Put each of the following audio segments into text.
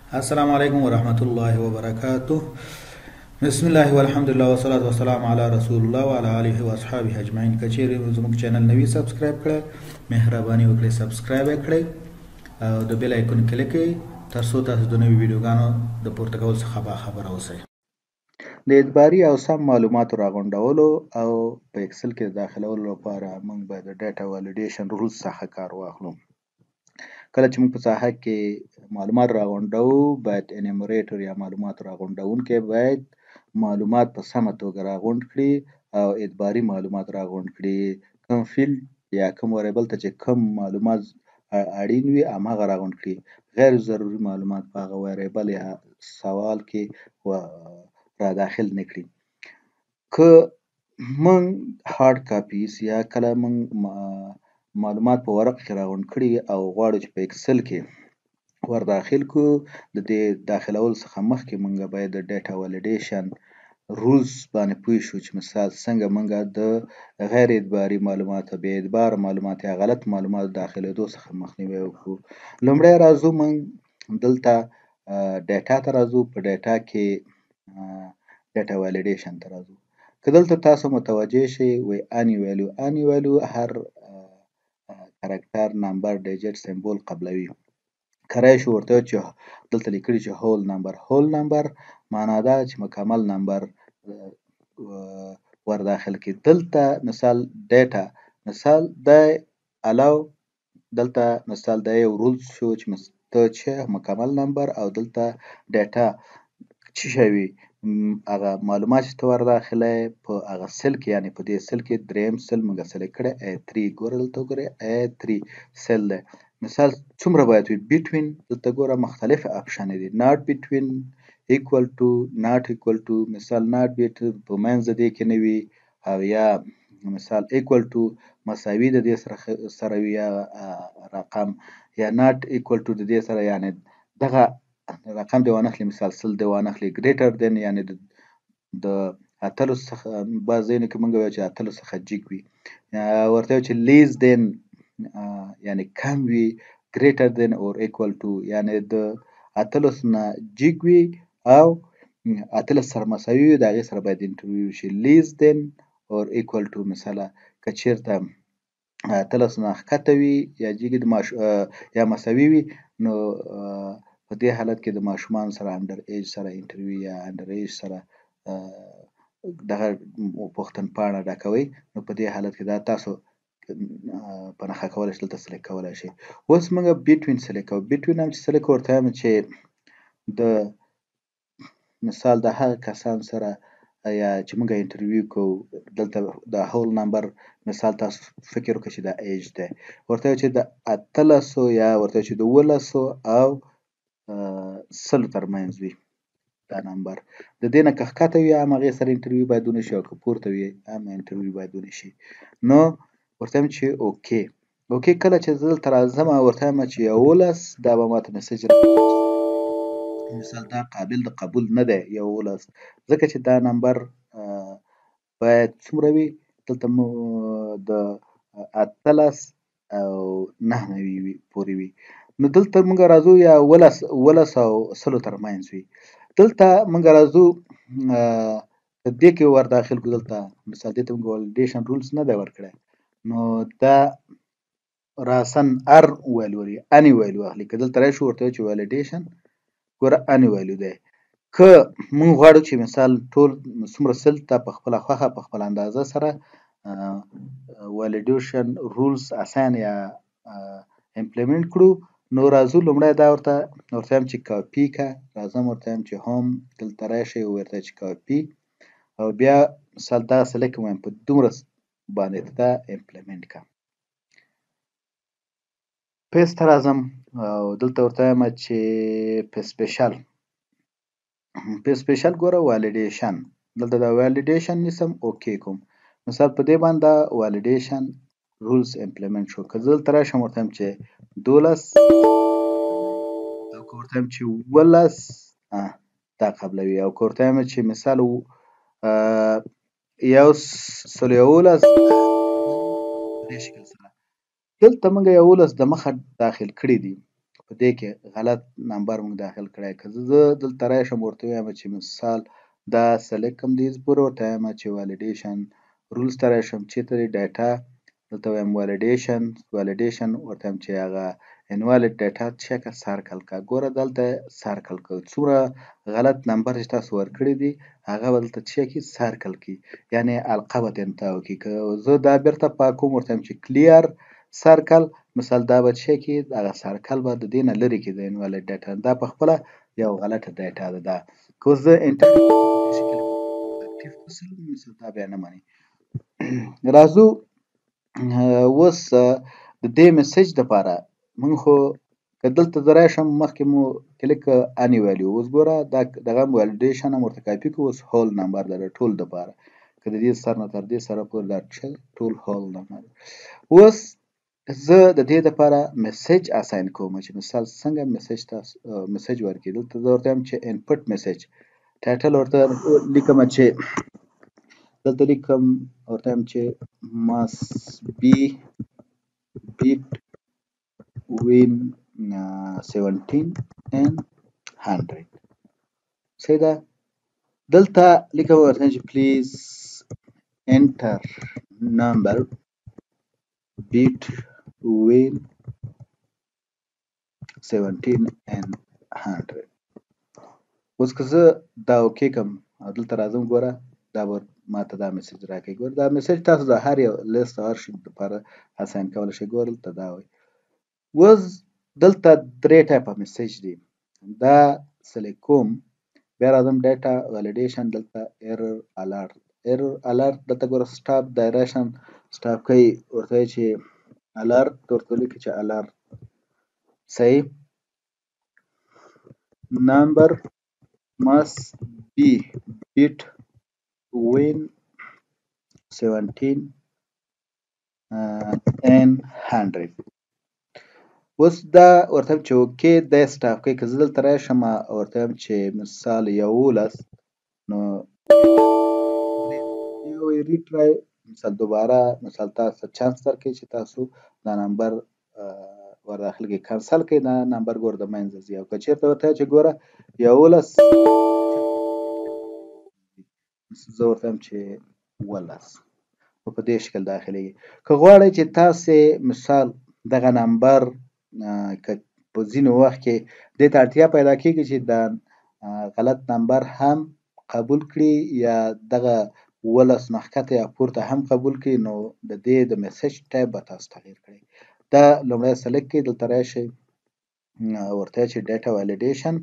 السلام عليكم ورحمة الله وبركاته. بسم الله والحمد لله والصلاة والسلام على رسول الله وعلى آله وأصحابه أجمعين. کچېرې زموږ چینل نوی سبسکرایب کړئ، مهرباني وکړئ سبسکرایب یې کړئ او د بیل آیکون کلیک کړئ ترڅو تاسو د نوي ویډیوګانو د پورته کولو څخه باخبره اوسئ. د اعتباري او سم معلوماتو راغونډولو او په اکسل کې د داخلولو لپاره موږ باید د ډاټا والیډیشن رولز څخه کار واخلو. کله چې موږ په ساحه کې معلومات راغونډوو باید انیموریټر یا معلوماتو راغونډونکی باید معلومات په سمه توګه راغونډ کړي او اعتباري معلومات راغونډ کړي. کوم فیلډ یا کوم وریبل ته چې کوم معلومات اړین وي هماغه راغونډ کړي. غیر ضروري معلومات په هغه وریبل یا سوال کې را داخل نه کړي. که موږ هارد کاپیز یا کله موږ معلومات په ورق کې راغونډ کړي او غواړو چې په اکسل کې ور داخل کړو، د دې داخلولو څخه مخکې موږ باید د ډاټا والیډیشن رولز باندې پوه شو چې مثال څنګه موږ د غیر اعتباري معلوماتو بې اعتباره معلومات یا غلط معلوماتو داخلېدو څخه مخنیوی وکړو. لومړی راځو موږ دلته ډاټا ته راځو، په ډاټا کې ډاټا والیډیشن ته راځو. که دلته تاسو متوجه شئ وایي اني ویلیو هر کرکټر نمبر ډیجټ سمبول قبلوي. کړای شو ورته چې دلته لیکلي چې هول نمبر معنا دا چې مکمل نمبر ور داخل کړي. دلته مثال ډاټا مثال د الاو دلته مثال دا یو رولز شو چې ته چې مکمل نمبر او دلته ډاټا چې شوي هغه معلومات چې ته ور داخله په هغه سل کې یعنې په دې سل کې دریم سل موږ سلیکټ کړی A3 ګوره دلته وګورئ A3 سل دی. مثال څومره باید وي بټوین دلته ګوره مختلف اپشن دي ناټ بټوین ایکوال ټو ناټ ایکوال ټو مثال ناټ په منځ د دې کې نه وي او یا مثال ایکوال ټو مساوي د دې سره وي یا رقم یا ناټ ایکوال ټو د دې سره یعنې دغه رقم دې وانخلي مثال سل دې وانخلي ګریټر دین یعنې د اتلو څخه بعض ځایونو کې موږ وایو چې اتلو څخه جګ وي ورته وایو چې لیز دین یعنې کم وي ګریټر دین اور ایکوال ټو یعنې د اتلس نه جګ وي او اتلس سره مساوي وي د هغې سره باید انټرویو وشي. لیز دین اور ایکوال ټو مثلا که چېرته اتلس نه ښکته وي یا جګ یا مساوي وي نو په دې حالت کې د ماشومانو سره انډر ایج سره انټرویو یا انډر ایج سره دغه پوښتنپاڼه ډکوئ نو په دې حالت کې دا تاسو په نښه کولی شئ دلته سلیکټ کولی شئ. اوس موږ بټوین سلیکټ کوو. بټوین هم چې سلیکټ ورته وایم چې د مثال د هغه کسانو سره یا چې موږ انټرویو کوو دلته د هول نمبر مثال تاسو فکر وکړئ چې دا ایج دی ورته وایو چې د اتلسو یا ورته وایو چې د اوولسو او سلو ترمنځ وي دا نمبر د دې نه که ښکته وي هم هغې سره انټرویو باید ونشي او که پورته وي هم انټرویو باید ونشي. نو ورته وایم چې اوکې اوکې کله چې زه دلته راځم او ورته وایم چې 11 دا به ماته مسیج مثال دا قابل د قبول نه دی 11 ځکه چې دا نمبر باید څومره وي دلته د 18 او 9 پورې وي. نو دلته موږ راځو یا 11 او سلو ترمنځ وي. دلته موږ راځو په دې کې ور داخل کړو دلته مثال دې ته موږ والیډیشن رولز نه دی ورکړی نو دا راسن ار ویلیو لري اني ویلیو اخلي. که دلته راشو ورته وایو چې والیډیشن ګوره اني ویلیو دی. که موږ غواړو چې مثال ټول څومره سل ته په خپله خوښه په خپله اندازه سره والیډیشن رولز اساین یا امپلیمنټ کړو نو راځو لومړی دا ورته وایم چې کاپي که راځم ورته وایم چې هوم دلته راشئ ورته چې کاپي او بیا مثال دا سلیکټ کوم په دومره باندې دا امپلیمنټ کړم. پیسټ ته راځم او دلته ورته وایم چې په سپیشل ګوره والیډیشن دلته دا والیډیشن نیسم اوکې کوم مثال په دې باندې دا والیډیشن رولز امپلیمنټ شو. که زه دلته راشم ورته وایم چې 12 او که ورته وایم چې 11 دا قبلوي او که ورته وایم چې مثال 111 دې شکل سره دلته موږ 11 د مخه داخل کړي دي په دې کې غلط نمبر موږ داخل کړی. که زه دلته راشم ورته ووایم چې مثال دا select کوم دیز پورې ورته وایم چې validation rules ته راشم چېرته دی ډاټا دلته وایم validation ورته وایم چې هغه invalid ډاټا څه کړه سرکل کړه. ګوره دلته سرکل کړه څومره غلط نمبر چې تاسو ورکړي دي هغه به دلته څه کړي سرکل کړي یعنې حلقه به ترې انتخاب کړي. که زه دا بیرته پاکوم ورته وایم چې clear سرکل مثال دا به څه کړي دغه سرکل به د دې نه لرې کړي د invalid ډاټا دا په خپله یو غلطه ډاټا ده. دا که اوس زه انټر اکټیو وسلم مثال دا بیا نه مني. راځو اوس د دې میسج دپاره موږ خو که دلته زه راشم مخکې مو کلیک اني ویلیو اوس ګوره دا دغه هم ویلیډیشن هم ورته کاپي کړو اوس هول نمبر ده د ټول دپاره که د دې سر نه تر دې سره پورې دا ټول هول نمبر. اوس زه د دې دپاره میسج اساین کوم چې مثال څنګه میسج ورکړي. دلته زه ورته وایم چې انپوټ میسج ټایټل ورته لیکم چې دلته لیکم ورته وایم چې must be between 17 and 100 صحیح ده. دلته لیکم ورته وایم چې please enter number between 17 and 100. اوس که زه دا اوکې کړم او دلته راځم ګوره دا به ماته دا میسج راکوي. ګوره دا میسج تاسو د هر یو لیست او هر شي لپاره اساین کولی شئ. ګوره دلته دا وایي. اوس دلته درې ټایپه میسج دي دا سلیکټ کوم بیا راځم ډاټا ویلیډیشن دلته ایرر الارټ دلته ګوره سټاپ ډایریکشن سټاپ کوي ورته وایي چې الارټ ورته لیکي چې الارټ صحیح number must be between 17 and 100. اوس دا ورته چې اوکې دا سټاپ کوي. که زه دلته راشم ورته وایم چې مثال 11 نو یو ریټرای مثال دوباره مثال تاسو چانس درکوي چې تاسو دا نمبر ورداخل کړئ کانسل کړئ دا نمبر ګوره د منځه ځي او که چېرته ورته وایي چې ګوره 11 زه ورته وایم چې 12 نو په دې شکل داخلیږي. که غواړئ چې تاسې مثال دغه نمبر که په ځینو وخت کې دې ته اړتیا پیدا کېږي چې دا غلط نمبر هم قبول کړي یا دغه 12 نه ښکته یا پورته هم قبول کړي نو د دې د میسج ټایپ به تاسو تغییر کړئ. دا لومړی سلیکټ کړئ دلته راشئ ورته وایي چې ډاټا ویلیډیشن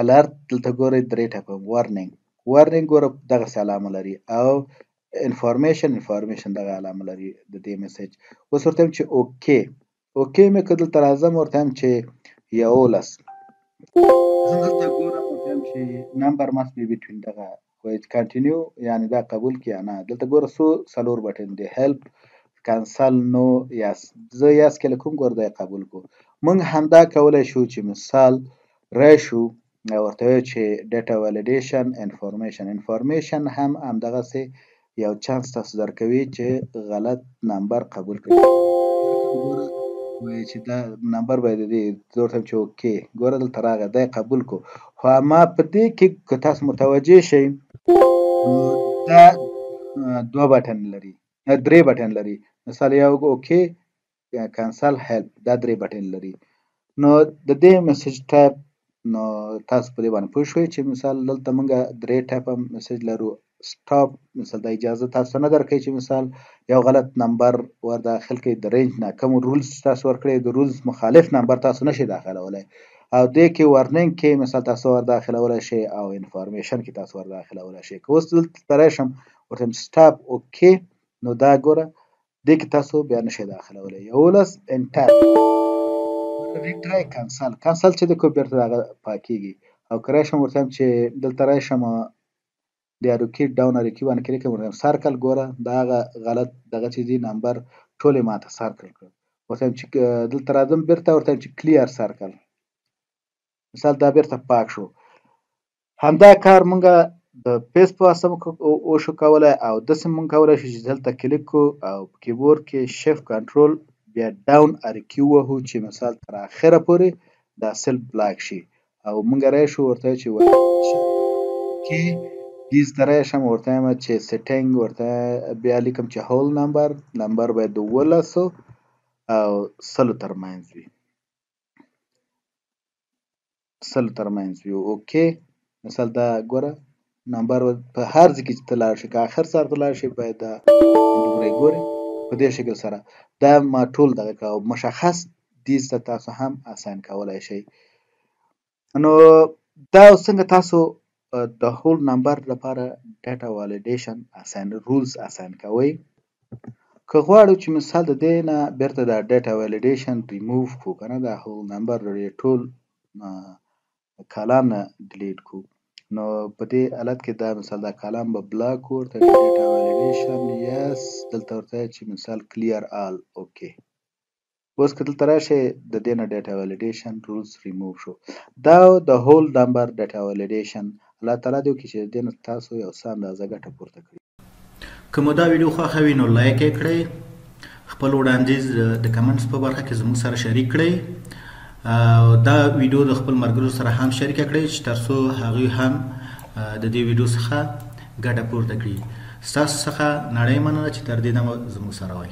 الارټ دلته ګورئ درې ټایپه وارنینګ ګوره دغسې علامه لري او انفارمیشن دغه علامه لري د دې میسج. اوس ورته وایم چې اوکې مې که دلته راځم ورته وایم چې 11 زه دلته ګورم ورته وایم چې نمبر must be between دغه وایي کنټینیو یعنې دا قبول کړي یا نه. دلته ګوره څلور بټن دي هیلپ کانسل نو یس زه یس کلیک کوم ګوره دا یې قبول کړو. موږ همدا کولی شو چې مثال راشو ورته وایو چې ډاټا ویلیډیشن انفارمیشن هم همدغسې یو چانس تاسو درکوي چې غلط نمبر قبول کړئ. وایي چې دا نمبر باید د دې زه ورته وایم چې اوکې ګوره دلته راغی دا یې قبول کړو خو اما په دې کې که تاسو متوجه شئ دا درې بټن لري مثال یو اوکې کانسل هیلپ دا درې بټن لري. نو د دې میسج ټایپ نو تاسو په دې باندې پوه شوئ چې مثال دلته موږ درې ټایپه میسج لرو سټاپ مثال دا اجازه تاسو نه درکوي چې مثال یو غلط نمبر ور داخل کړئ د رینج نه کوم رولز تاسو ورکړئ د رولز مخالف نمبر تاسو نشئ داخلولی او دې کې وارنینګ کې مثال تاسو ور داخلولی شئ او انفارمیشن کې تاسو ور داخلولی شئ. که اوس دلته راشم ورته وایم سټاپ اوکې نو دا ګوره دې کې تاسو بیا نشئ داخلولی 11 انټر ریټرای کانسل چې دی کو بیرته هغه پاکېږي او که راشم ورته وایم چې دلته راشم د اروکې ډاون اروکې باندې کلیک کوم ورته وایم سرکل ګوره دا هغه غلط دغه چې دی نمبر ټول یې ماته سرکل کړل. ورته وایم چې دلته راځم بیرته ورته وایم چې کلیر سرکل مثال دا بیرته پاک شو. همدا کار مونږ د پیس په واسطه وشو کولی او داسې مونږ کولی شو چې دلته کلیک کړو او په کیبورډ کې شفت کنټرول بیا ډاون ارکیو وهو چې مثال تر اخره پورې دا سیلف بلاک شي او مونږ راشو ورته چې اوکې دیز ته راشم ورته وایم چې سیټینګ ورته بیا لیکم چې هول نمبر باید د 12 او 100 ترمنځ وي اوکې مثلا دا ګوره نمبر په هر ځای کې چې ته لاړ شې که آخر سر ته لاړ شې باید دا ګورې په دې شکل سره دا ما ټول دغه که او مشخص دیز ته تاسو هم اساین کولی شئ نو دا څنګه تاسو د هول نمبر لپاره ډاټا والیډیشن رولز اساین کوئ که غواړو چې مثال د دې نه بیرته دا ډاټا والیډیشن ریموو کړو که نه دا هول نمبر ټول کالم نه ډیلیټ کړو نو په دې حالت کې دا مثال دا کالم به بلاک کړو ورته ډاټا والیډیشن یس دلته ورته چې مثال کلیر آل اوکې اوس که دلته راشئ د دې نه ډاټا والیډیشن رولز ریموو شو دا د هول نمبر ډاټا والیډیشن الله تعالی دې وکړي چې د دې نه تاسو یو څه اندازه ګټه پورته کړئ که مو دا ویډیو خوښه وي نو لایک یې کړئ خپل وړاندیز د کمنټس په برخه کې زموږ سره شریک کړئ دا ویډیو د خپل ملګرو سره هم شریک کړئ چې ترڅو هغوی هم د دې ویډیو څخه ګټه پورته کړي ستاسو څخه نړۍ مننه چې تر دې دمه زموږ سره وئ